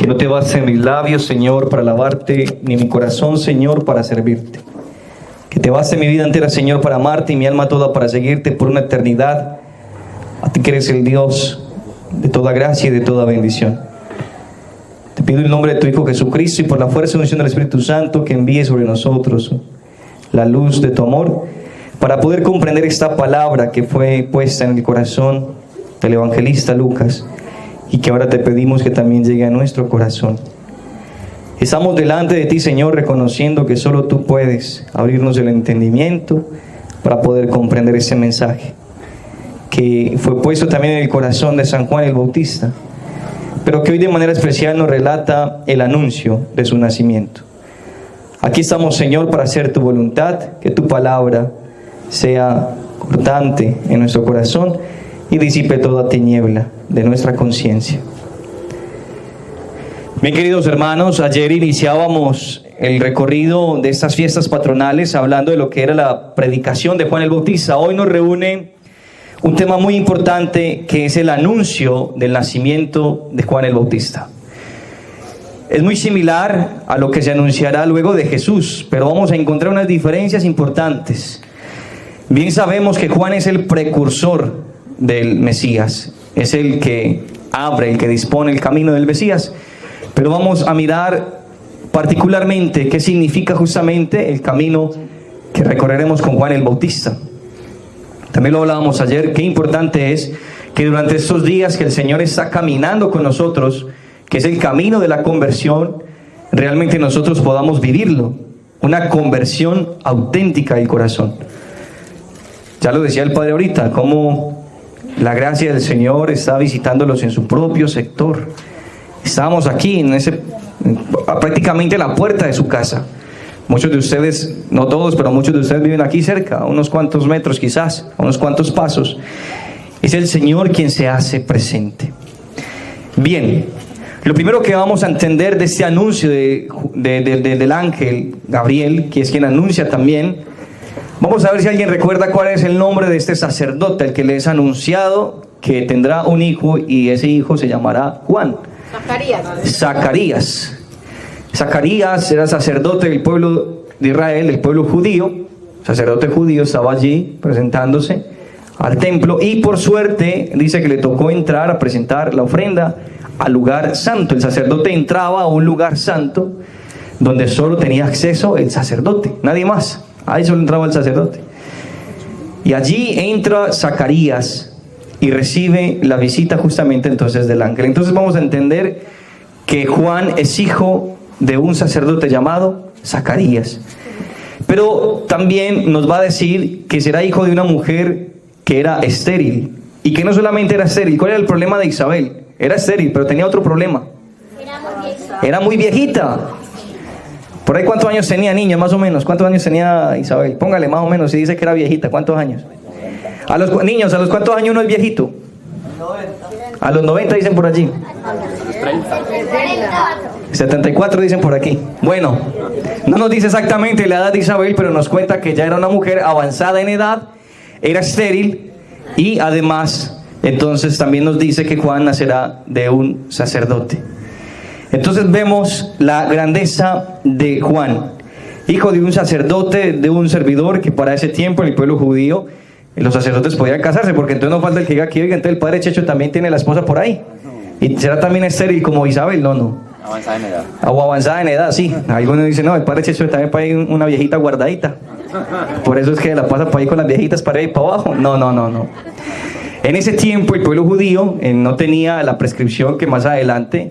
Que no te basten mis labios, Señor, para alabarte, ni mi corazón, Señor, para servirte. Que te baste mi vida entera, Señor, para amarte y mi alma toda para seguirte por una eternidad. A ti que eres el Dios de toda gracia y de toda bendición. Te pido en el nombre de tu Hijo Jesucristo y por la fuerza y unción del Espíritu Santo que envíe sobre nosotros la luz de tu amor para poder comprender esta palabra que fue puesta en el corazón del evangelista Lucas y que ahora te pedimos que también llegue a nuestro corazón. Estamos delante de ti, Señor, reconociendo que solo tú puedes abrirnos el entendimiento para poder comprender ese mensaje que fue puesto también en el corazón de San Juan el Bautista, pero que hoy de manera especial nos relata el anuncio de su nacimiento. Aquí estamos, Señor, para hacer tu voluntad, que tu palabra sea cortante en nuestro corazón y disipe toda tiniebla de nuestra conciencia. Bien, queridos hermanos, ayer iniciábamos el recorrido de estas fiestas patronales hablando de lo que era la predicación de Juan el Bautista. Hoy nos reúne un tema muy importante que es el anuncio del nacimiento de Juan el Bautista. Es muy similar a lo que se anunciará luego de Jesús, pero vamos a encontrar unas diferencias importantes. Bien sabemos que Juan es el precursor del Mesías, es el que abre, el que dispone el camino del Mesías, pero vamos a mirar particularmente qué significa justamente el camino que recorreremos con Juan el Bautista. También lo hablábamos ayer, qué importante es que durante estos días que el Señor está caminando con nosotros, que es el camino de la conversión, realmente nosotros podamos vivirlo, una conversión auténtica del corazón. Ya lo decía el Padre ahorita, cómo la gracia del Señor está visitándolos en su propio sector. Estábamos aquí, prácticamente a la puerta de su casa. Muchos de ustedes, no todos, pero muchos de ustedes viven aquí cerca, a unos cuantos metros quizás, a unos cuantos pasos. Es el Señor quien se hace presente. Bien, lo primero que vamos a entender de este anuncio del ángel Gabriel, que es quien anuncia también, vamos a ver si alguien recuerda cuál es el nombre de este sacerdote, el que le es anunciado que tendrá un hijo y ese hijo se llamará Juan. Zacarías era sacerdote del pueblo de Israel, del pueblo judío. Sacerdote judío, estaba allí presentándose al templo y por suerte dice que le tocó entrar a presentar la ofrenda al lugar santo. El sacerdote entraba a un lugar santo donde solo tenía acceso el sacerdote, nadie más. Ahí solo entraba el sacerdote. Y allí entra Zacarías y recibe la visita justamente entonces del ángel. Entonces vamos a entender que Juan es hijo de un sacerdote llamado Zacarías. Pero también nos va a decir que será hijo de una mujer que era estéril. Y que no solamente era estéril. ¿Cuál era el problema de Isabel? Era estéril, pero tenía otro problema. Era muy viejita. Por ahí, ¿cuántos años tenía, niños, más o menos? ¿Cuántos años tenía Isabel? Póngale más o menos, si dice que era viejita, ¿cuántos años? A los niños, ¿a los cuántos años uno es viejito? A los 90 dicen por allí. 74 dicen por aquí. Bueno, no nos dice exactamente la edad de Isabel, pero nos cuenta que ya era una mujer avanzada en edad, era estéril y además, entonces también nos dice que Juan nacerá de un sacerdote. Entonces vemos la grandeza de Juan, hijo de un sacerdote, de un servidor, que para ese tiempo en el pueblo judío los sacerdotes podían casarse, porque entonces no falta el que diga aquí, oiga, entonces el padre Checho también tiene la esposa por ahí. ¿Y será también estéril como Isabel? No. Avanzada en edad. O avanzada en edad, sí. Algunos dicen, no, el padre Checho también para ahí una viejita guardadita. Por eso es que la pasa por ahí con las viejitas para ahí para abajo. No. En ese tiempo el pueblo judío no tenía la prescripción que más adelante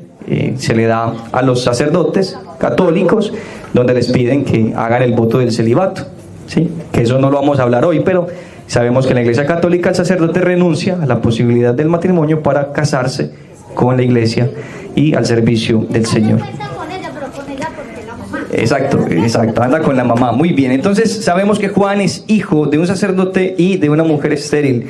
se le da a los sacerdotes católicos, donde les piden que hagan el voto del celibato, ¿sí? Que eso no lo vamos a hablar hoy, pero sabemos que en la Iglesia Católica el sacerdote renuncia a la posibilidad del matrimonio para casarse con la Iglesia y al servicio del Señor. Exacto, anda con la mamá, muy bien. Entonces sabemos que Juan es hijo de un sacerdote y de una mujer estéril.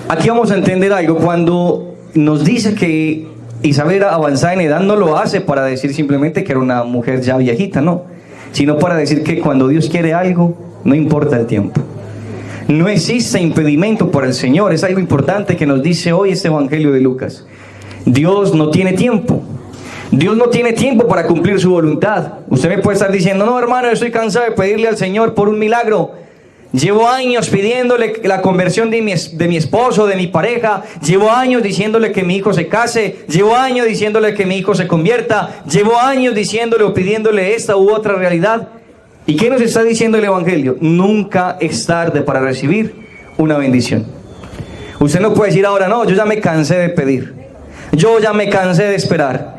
Aquí vamos a entender algo. Cuando nos dice que Isabel era avanzada en edad, no lo hace para decir simplemente que era una mujer ya viejita, no, sino para decir que cuando Dios quiere algo, no importa el tiempo. No existe impedimento para el Señor. Es algo importante que nos dice hoy este Evangelio de Lucas. Dios no tiene tiempo. Dios no tiene tiempo para cumplir su voluntad. Usted me puede estar diciendo, no hermano, yo estoy cansado de pedirle al Señor por un milagro. Llevo años pidiéndole la conversión de mi esposo, de mi pareja. Llevo años diciéndole que mi hijo se case. Llevo años diciéndole que mi hijo se convierta. Llevo años diciéndole o pidiéndole esta u otra realidad. ¿Y qué nos está diciendo el Evangelio? Nunca es tarde para recibir una bendición. Usted no puede decir ahora, no, yo ya me cansé de pedir. Yo ya me cansé de esperar.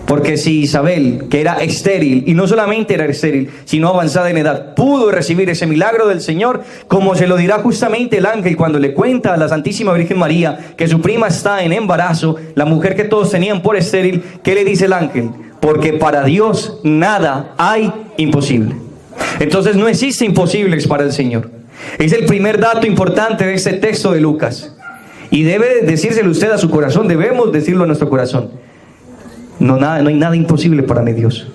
Porque si Isabel, que era estéril, y no solamente era estéril, sino avanzada en edad, pudo recibir ese milagro del Señor, como se lo dirá justamente el ángel cuando le cuenta a la Santísima Virgen María que su prima está en embarazo, la mujer que todos tenían por estéril, ¿qué le dice el ángel? Porque para Dios nada hay imposible. Entonces no existe imposibles para el Señor. Es el primer dato importante de este texto de Lucas. Y debe decírselo usted a su corazón, debemos decirlo a nuestro corazón. No hay nada imposible para mi Dios.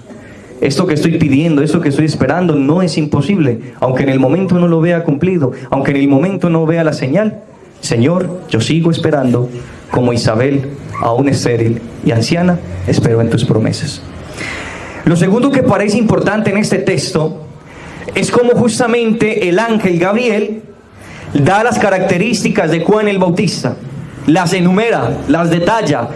Esto que estoy pidiendo, esto que estoy esperando, no es imposible. Aunque en el momento no lo vea cumplido, aunque en el momento no vea la señal, Señor, yo sigo esperando como Isabel, aún estéril y anciana, espero en tus promesas. Lo segundo que parece importante en este texto es cómo justamente el ángel Gabriel da las características de Juan el Bautista, las enumera, las detalla.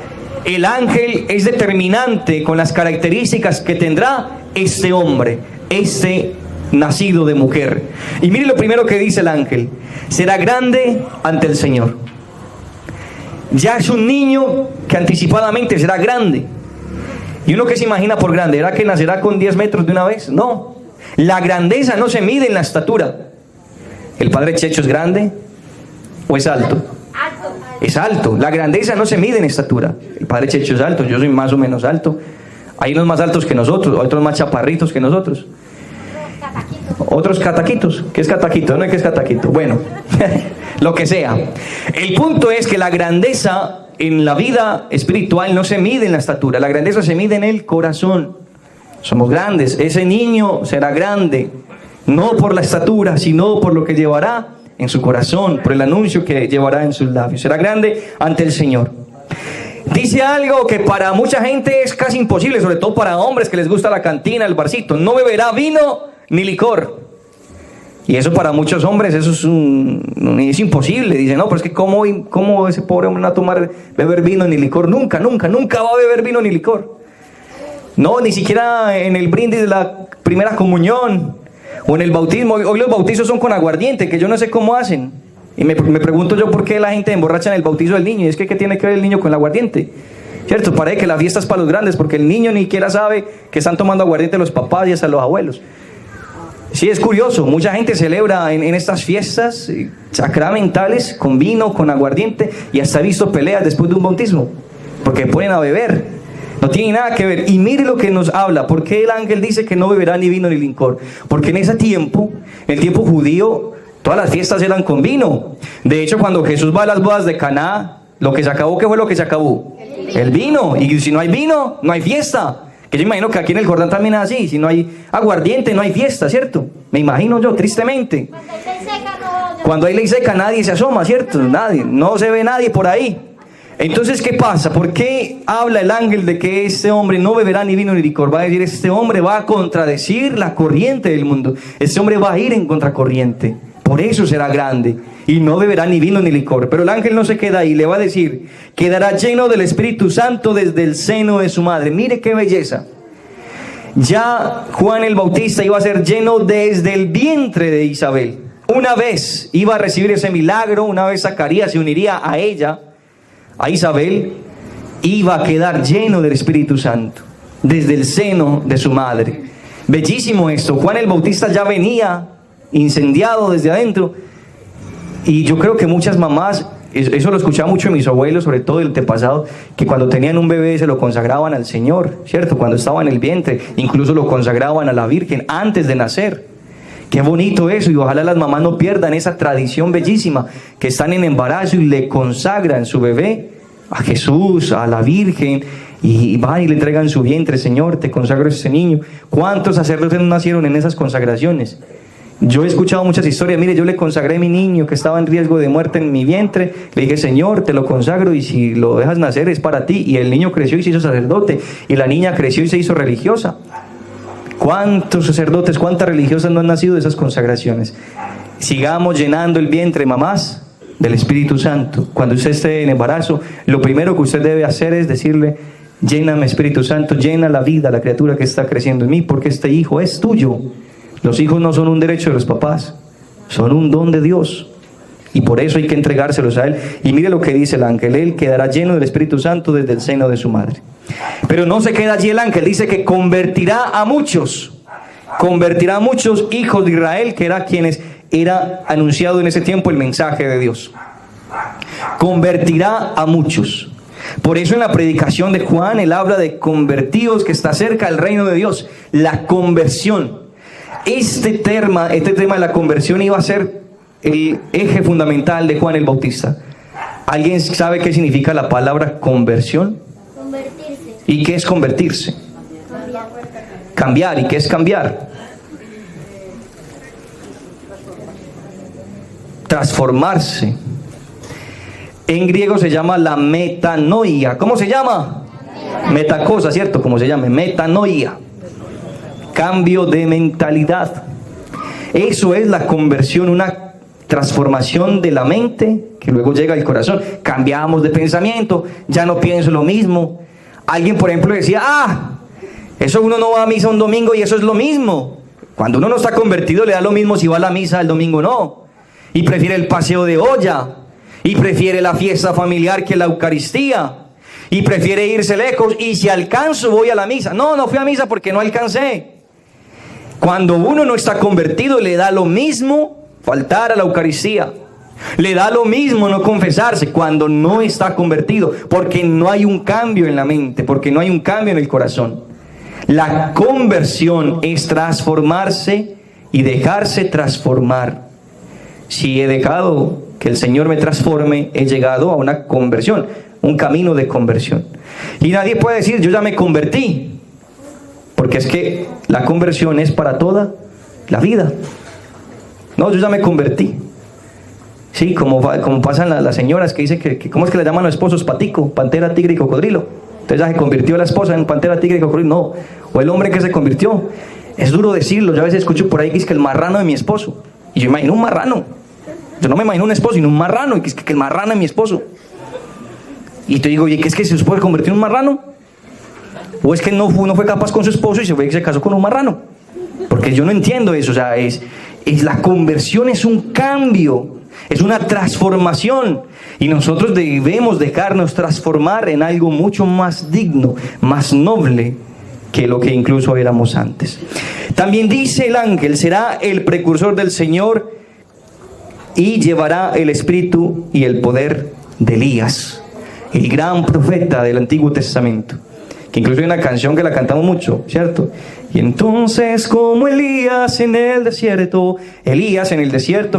El ángel es determinante con las características que tendrá este hombre, este nacido de mujer. Y mire lo primero que dice el ángel: será grande ante el Señor. Ya es un niño que anticipadamente será grande. ¿Y uno qué se imagina por grande? ¿Era que nacerá con 10 metros de una vez? No. La grandeza no se mide en la estatura. ¿El padre Checho es grande o es alto? Es alto. La grandeza no se mide en estatura. El padre Checho es alto, yo soy más o menos alto. Hay unos más altos que nosotros, otros más chaparritos que nosotros. Otros cataquitos. ¿Qué es cataquito? No hay que es cataquito. Bueno, lo que sea. El punto es que la grandeza en la vida espiritual no se mide en la estatura. La grandeza se mide en el corazón. Somos grandes. Ese niño será grande, no por la estatura, sino por lo que llevará en su corazón, por el anuncio que llevará en sus labios. Será grande ante el Señor. Dice algo que para mucha gente es casi imposible, sobre todo para hombres que les gusta la cantina, el barcito. No beberá vino ni licor. Y eso para muchos hombres eso es imposible. Dicen, no, pero es que ¿cómo ese pobre hombre no va a beber vino ni licor? Nunca va a beber vino ni licor. No, ni siquiera en el brindis de la primera comunión o en el bautismo. Hoy los bautizos son con aguardiente, que yo no sé cómo hacen. Y me pregunto yo por qué la gente emborracha en el bautizo del niño. Y es que ¿qué tiene que ver el niño con el aguardiente? ¿Cierto? Parece que la fiesta es para los grandes, porque el niño ni siquiera sabe que están tomando aguardiente los papás y hasta los abuelos. Sí, es curioso. Mucha gente celebra en estas fiestas sacramentales con vino, con aguardiente, y hasta he visto peleas después de un bautismo, porque ponen a beber. No tiene nada que ver. Y mire lo que nos habla. ¿Por qué el ángel dice que no beberá ni vino ni licor? Porque en ese tiempo, el tiempo judío, todas las fiestas eran con vino. De hecho, cuando Jesús va a las bodas de Caná, lo que se acabó, ¿qué fue lo que se acabó? El vino. Y si no hay vino, no hay fiesta. Que yo imagino que aquí en el Jordán también es así. Si no hay aguardiente, no hay fiesta, ¿cierto? Me imagino yo, tristemente. Cuando hay ley seca, nadie se asoma, ¿cierto? Nadie. No se ve nadie por ahí. Entonces, ¿qué pasa? ¿Por qué habla el ángel de que este hombre no beberá ni vino ni licor? Va a decir, este hombre va a contradecir la corriente del mundo. Este hombre va a ir en contracorriente. Por eso será grande. Y no beberá ni vino ni licor. Pero el ángel no se queda ahí. Le va a decir, quedará lleno del Espíritu Santo desde el seno de su madre. Mire qué belleza. Ya Juan el Bautista iba a ser lleno desde el vientre de Isabel. Una vez iba a recibir ese milagro. Una vez Zacarías se uniría a ella, a Isabel, iba a quedar lleno del Espíritu Santo desde el seno de su madre. Bellísimo esto. Juan el Bautista ya venía incendiado desde adentro, y yo creo que muchas mamás, eso lo escuchaba mucho de mis abuelos, sobre todo el antepasado, que cuando tenían un bebé se lo consagraban al Señor, ¿cierto? Cuando estaba en el vientre, incluso lo consagraban a la Virgen antes de nacer. Qué bonito eso, y ojalá las mamás no pierdan esa tradición bellísima, que están en embarazo y le consagran su bebé a Jesús, a la Virgen, y van y le entregan su vientre. Señor, te consagro a ese niño. ¿Cuántos sacerdotes no nacieron en esas consagraciones? Yo he escuchado muchas historias. Mire, yo le consagré a mi niño que estaba en riesgo de muerte en mi vientre. Le dije, Señor, te lo consagro y si lo dejas nacer es para ti. Y el niño creció y se hizo sacerdote. Y la niña creció y se hizo religiosa. ¿Cuántos sacerdotes, cuántas religiosas no han nacido de esas consagraciones? Sigamos llenando el vientre, mamás, del Espíritu Santo. Cuando usted esté en embarazo, lo primero que usted debe hacer es decirle, lléname, Espíritu Santo, llena la vida, la criatura que está creciendo en mí, porque este hijo es tuyo. Los hijos no son un derecho de los papás, son un don de Dios. Y por eso hay que entregárselos a Él. Y mire lo que dice el ángel, Él quedará lleno del Espíritu Santo desde el seno de su madre. Pero no se queda allí el ángel, dice que convertirá a muchos hijos de Israel, que era quienes era anunciado en ese tiempo el mensaje de Dios. Convertirá a muchos. Por eso en la predicación de Juan, él habla de convertidos, que está cerca del reino de Dios, la conversión. Este tema de la conversión iba a ser el eje fundamental de Juan el Bautista. ¿Alguien sabe qué significa la palabra conversión? Convertirse. ¿Y qué es convertirse? Cambiar. ¿Y qué es cambiar? Transformarse. En griego se llama la metanoia. ¿Cómo se llama? Metacosa, ¿cierto? Como se llama, metanoia. Cambio de mentalidad. Eso es la conversión, una transformación de la mente que luego llega al corazón. Cambiamos de pensamiento, ya no pienso lo mismo. Alguien, por ejemplo, decía, eso uno no va a misa un domingo y eso es lo mismo. Cuando uno no está convertido le da lo mismo si va a la misa el domingo o no. Y prefiere el paseo de olla, y prefiere la fiesta familiar que la Eucaristía, y prefiere irse lejos, y si alcanzo voy a la misa. No fui a misa porque no alcancé. Cuando uno no está convertido le da lo mismo faltar a la Eucaristía, le da lo mismo no confesarse cuando no está convertido, porque no hay un cambio en la mente, porque no hay un cambio en el corazón. La conversión es transformarse y dejarse transformar. Si he dejado que el Señor me transforme, he llegado a una conversión, un camino de conversión. Y nadie puede decir, yo ya me convertí, porque es que la conversión es para toda la vida. No, yo ya me convertí. Sí, como pasan las señoras que dicen que ¿cómo es que le llaman a los esposos? Patico, pantera, tigre y cocodrilo. Entonces ya se convirtió la esposa en pantera, tigre y cocodrilo. No, o el hombre que se convirtió. Es duro decirlo, yo a veces escucho por ahí que es que el marrano de mi esposo. Y yo imagino un marrano. Yo no me imagino un esposo, sino un marrano. Y que es que el marrano es mi esposo. Y te digo, oye, ¿qué es que se puede convertir en un marrano? ¿O es que no fue capaz con su esposo y se casó con un marrano? Porque yo no entiendo eso. O sea, la conversión es un cambio, es una transformación. Y nosotros debemos dejarnos transformar en algo mucho más digno, más noble que lo que incluso éramos antes. También dice el ángel, será el precursor del Señor y llevará el espíritu y el poder de Elías, el gran profeta del Antiguo Testamento, que incluso hay una canción que la cantamos mucho, ¿cierto? Y entonces como Elías en el desierto,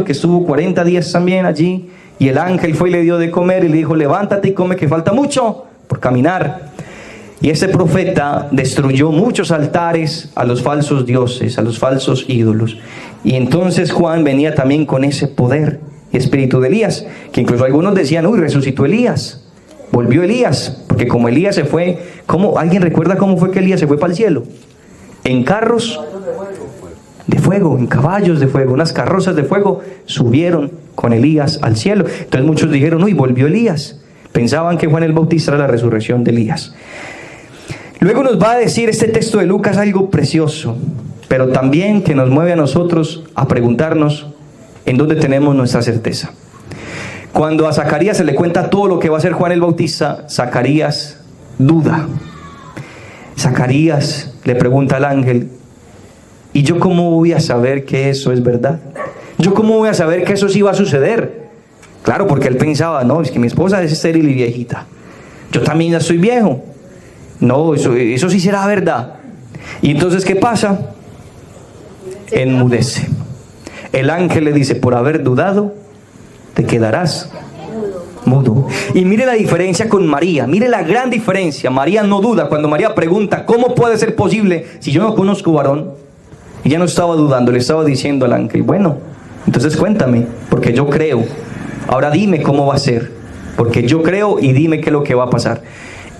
que estuvo 40 días también allí, y el ángel fue y le dio de comer y le dijo, levántate y come que falta mucho por caminar. Y ese profeta destruyó muchos altares a los falsos dioses, a los falsos ídolos. Y entonces Juan venía también con ese poder y espíritu de Elías, que incluso algunos decían, resucitó Elías, volvió Elías, porque como Elías se fue, ¿alguien recuerda cómo fue que Elías se fue para el cielo? En carros de fuego, en caballos de fuego, unas carrozas de fuego subieron con Elías al cielo. Entonces muchos dijeron, volvió Elías. Pensaban que Juan el Bautista era la resurrección de Elías. Luego nos va a decir este texto de Lucas algo precioso, pero también que nos mueve a nosotros a preguntarnos en dónde tenemos nuestra certeza. Cuando a Zacarías se le cuenta todo lo que va a hacer Juan el Bautista, Zacarías duda. Zacarías le pregunta al ángel, ¿y yo cómo voy a saber que eso es verdad? ¿Yo cómo voy a saber que eso sí va a suceder? Claro, porque él pensaba, es que mi esposa es estéril y viejita. Yo también ya estoy viejo. No, eso sí será verdad. Y entonces, ¿qué pasa? Enmudece. El ángel le dice, por haber dudado, te quedarás mudo. Y mire la diferencia con María, mire la gran diferencia. María no duda. Cuando María pregunta, ¿cómo puede ser posible si yo no conozco varón? Y ya no estaba dudando, le estaba diciendo al ángel, bueno, entonces cuéntame, porque yo creo. Ahora dime cómo va a ser, porque yo creo y dime qué es lo que va a pasar.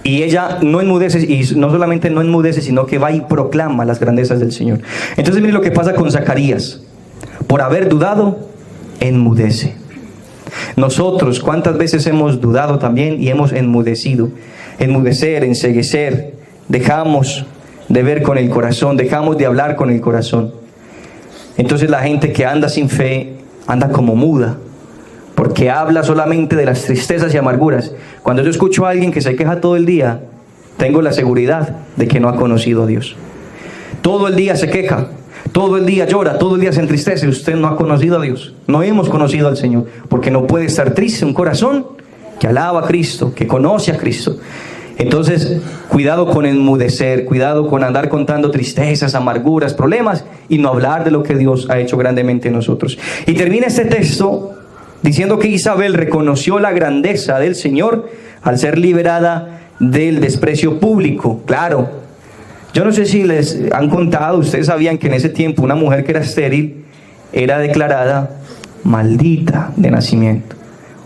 Y ella no enmudece, y no solamente no enmudece, sino que va y proclama las grandezas del Señor. Entonces mire lo que pasa con Zacarías. Por haber dudado, enmudece. Nosotros, ¿cuántas veces hemos dudado también y hemos enmudecido? Enmudecer, enceguecer, dejamos de ver con el corazón, dejamos de hablar con el corazón. Entonces la gente que anda sin fe, anda como muda, porque habla solamente de las tristezas y amarguras. Cuando yo escucho a alguien que se queja todo el día, tengo la seguridad de que no ha conocido a Dios. Todo el día se queja, todo el día llora, todo el día se entristece. Usted no ha conocido a Dios. No hemos conocido al Señor, porque no puede estar triste un corazón que alaba a Cristo, que conoce a Cristo. Entonces, cuidado con enmudecer, cuidado con andar contando tristezas, amarguras, problemas y no hablar de lo que Dios ha hecho grandemente en nosotros. Y termina este texto diciendo que Isabel reconoció la grandeza del Señor al ser liberada del desprecio público. Claro, yo no sé si les han contado, ustedes sabían que en ese tiempo una mujer que era estéril era declarada maldita de nacimiento.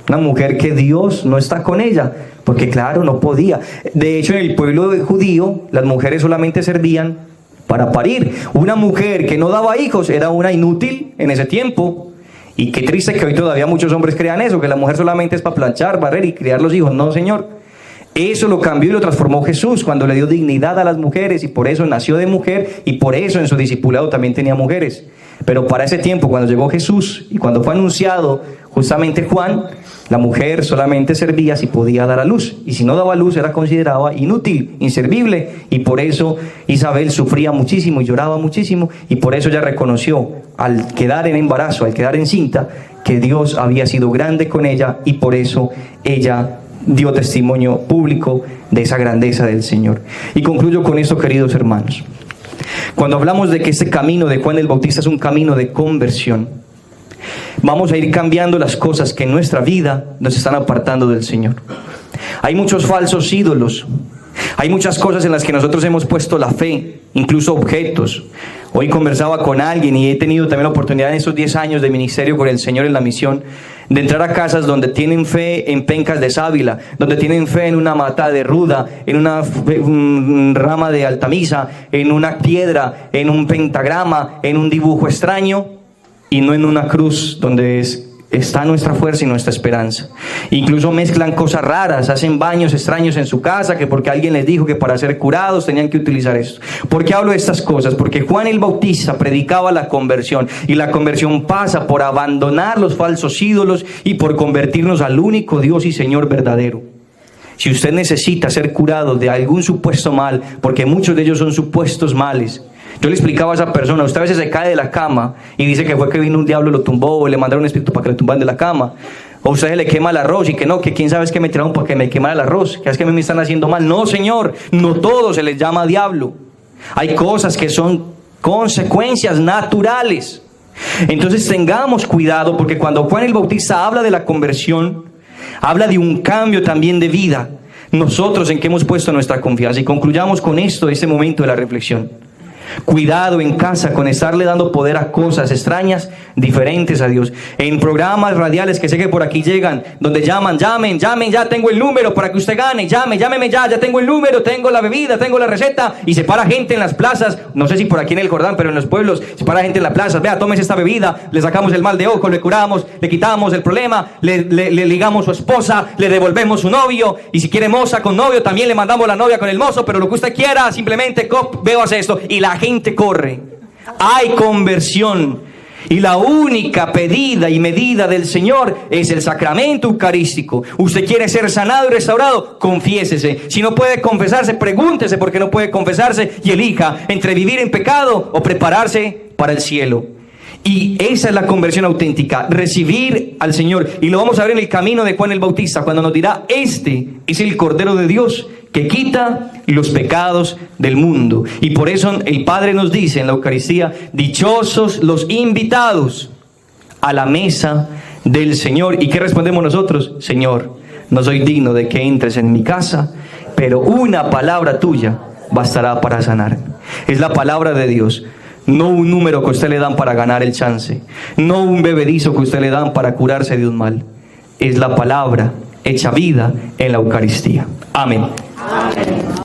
Una mujer que Dios no está con ella, porque claro, no podía. De hecho, en el pueblo judío, las mujeres solamente servían para parir. Una mujer que no daba hijos era una inútil en ese tiempo. Y qué triste que hoy todavía muchos hombres crean eso, que la mujer solamente es para planchar, barrer y criar los hijos. No, Señor. Eso lo cambió y lo transformó Jesús cuando le dio dignidad a las mujeres, y por eso nació de mujer, y por eso en su discipulado también tenía mujeres. Pero para ese tiempo, cuando llegó Jesús y cuando fue anunciado justamente Juan, la mujer solamente servía si podía dar a luz, y si no daba luz era considerada inútil, inservible, y por eso Isabel sufría muchísimo y lloraba muchísimo, y por eso ella reconoció al quedar en embarazo, al quedar encinta, que Dios había sido grande con ella, y por eso ella dio testimonio público de esa grandeza del Señor. Y concluyo con esto, queridos hermanos. Cuando hablamos de que este camino de Juan el Bautista es un camino de conversión, vamos a ir cambiando las cosas que en nuestra vida nos están apartando del Señor. Hay muchos falsos ídolos. Hay muchas cosas en las que nosotros hemos puesto la fe, incluso objetos. Hoy conversaba con alguien y he tenido también la oportunidad en estos 10 años de ministerio con el Señor en la misión, de entrar a casas donde tienen fe en pencas de sábila, donde tienen fe en una mata de ruda, en una rama de altamisa, en una piedra, en un pentagrama, en un dibujo extraño, y no en una cruz donde está nuestra fuerza y nuestra esperanza. Incluso mezclan cosas raras, hacen baños extraños en su casa, que porque alguien les dijo que para ser curados tenían que utilizar esto. ¿Por qué hablo de estas cosas? Porque Juan el Bautista predicaba la conversión, y la conversión pasa por abandonar los falsos ídolos y por convertirnos al único Dios y Señor verdadero. Si usted necesita ser curado de algún supuesto mal, porque muchos de ellos son supuestos males, yo le explicaba a esa persona, usted a veces se cae de la cama y dice que fue que vino un diablo, lo tumbó, o le mandaron un espíritu para que le tumban de la cama. O usted se le quema el arroz y que no, que quién sabe es que me tiraron para que me quemara el arroz, que es que a mí me están haciendo mal. No, Señor, no todo se les llama diablo. Hay cosas que son consecuencias naturales. Entonces tengamos cuidado, porque cuando Juan el Bautista habla de la conversión, habla de un cambio también de vida. Nosotros en qué hemos puesto nuestra confianza. Y concluyamos con esto, este momento de la reflexión. Cuidado en casa con estarle dando poder a cosas extrañas, diferentes a Dios. En programas radiales que sé que por aquí llegan, donde llamen, ya tengo el número para que usted gane, llámeme ya tengo el número, tengo la bebida, tengo la receta, y se para gente en las plazas, no sé si por aquí en el Jordán, pero en los pueblos, se para gente en la plaza, vea, tómese esta bebida, le sacamos el mal de ojo, le curamos, le quitamos el problema, le ligamos su esposa, le devolvemos su novio, y si quiere moza con novio, también le mandamos la novia con el mozo, pero lo que usted quiera, simplemente veo hace esto, y la gente corre. Hay conversión, y la única pedida y medida del Señor es el sacramento eucarístico. Usted quiere ser sanado y restaurado, confiésese. Si no puede confesarse, pregúntese por qué no puede confesarse y elija entre vivir en pecado o prepararse para el cielo. Y esa es la conversión auténtica, recibir al Señor. Y lo vamos a ver en el camino de Juan el Bautista, cuando nos dirá: este es el Cordero de Dios que quita los pecados del mundo. Y por eso el Padre nos dice en la Eucaristía: dichosos los invitados a la mesa del Señor. ¿Y qué respondemos nosotros? Señor, no soy digno de que entres en mi casa, pero una palabra tuya bastará para sanar. Es la palabra de Dios. no un número que usted le dan para ganar el chance, no un bebedizo que usted le dan para curarse de un mal. Es la palabra hecha vida en la Eucaristía. Amén. Amén.